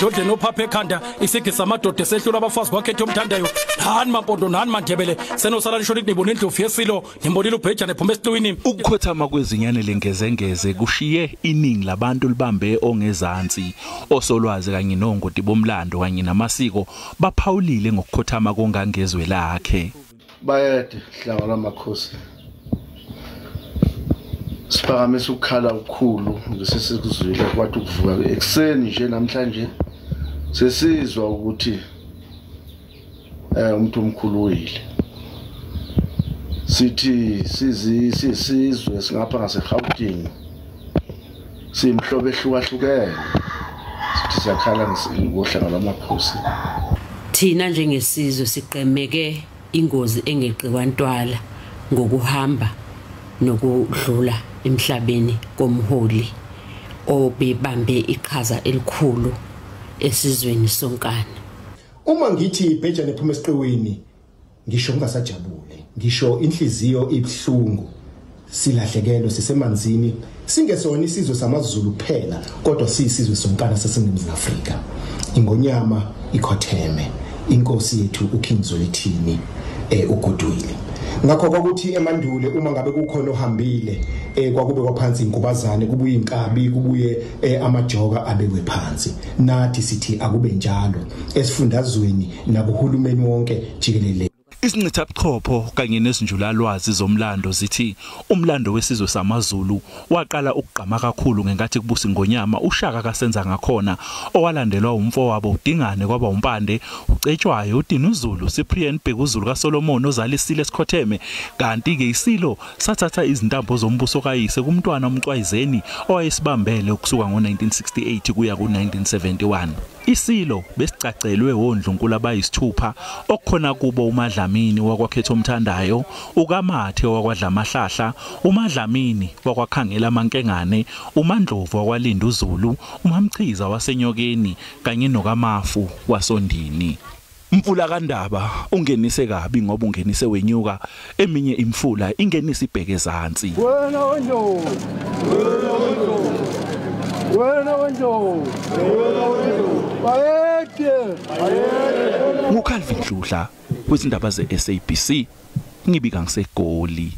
idlodle nophapha ekhanda isigisa amadoda esehlula abafazi kwakhe omthandayo nani mampondo nani mandebele senosala lisho lithi nibona indlovu yesilo nimbonile ubhejane phuma esiqwini. Ukukhothama kwezinyane lengezengeze kushiye iningi labantu libambe ongezansi osolwazi kanye nongoti bomlando kanye namasiko baphawulile ngokukhothama kongangezwe lakhe. Bayede hlanga lamakhosi siphakamisa ukukhala ukukhulu ngesesikuzwile kwathi ukuvuka ekusen nje namhlanje sesizwa ukuthi umuntu omkhulu uyile sithi sizizwe singapha ngaseGauteng simhlobo ehlukahlukene sithi sakhala ngohlanga lamakhosi. Thina njengesizwe siqemeke ingozi engeqiwa ntwala ngokuhamba nokudlula emhlabeni komholi obebambe iqhaza elikhulu esizweni sonkana. Uma ngithi ibhejane phuma esiqwini ngisho ngingasajabule, ngisho inhliziyo ibhlungu, silahlekelwe sisemanzini, singesona isizwe samaZulu kuphela kodwa siyisizwe sonkana saseNingizimu Afrika. iNgonyama ikhothame, inkosi yethu uKing Zwelithini uGoodwill. Ngakho kwakuthi emandulo uma ngabe kukhona ohambile kwakube kwaphansi inkubazane, kubuye inkabi, kubuye amajoka abekwe phansi. Nathi sithi akube njalo esifundazweni nakuhulumeni wonke jikelele. Isincithabuchopho kanye nezinjulalwazi zomlando zithi umlando wesizwe samaZulu waqala ukugqama kakhulu ngenkathi kubusa iNgonyama uShaka kasenza ngakhona owalandelwa umfowabo uDingane kwaba umpande ucetshwayo uDinuzulu Cyprian Bhekuzulu kaSolomon ozalisile esikhotheme kanti ke isilo sathatha izintambo zombuso kayise kumntwana umcwayizeni owayesibambele ukusuka ngo1968 kuya ku1971. Isilo besicacelwe wondlunkulu abayisithupha okukhona kubo uMadlamini wakwakhetha omthandayo, uKamathe wakwadlamahlahla, uMadlamini wakwakhangela amankengane, uMandlovu wakwalinda uZulu, uMamchiza wasenyokeni kanye noKamafu wasondini. Mfula kaNdaba ungenise kabi ngoba ungenise wenyuka, eminye imfula ingenisa ibheke ezantsi. Wena wendo Ngukhalvin Dludla kwezindaba zeSABC ngibika ngiseGoli.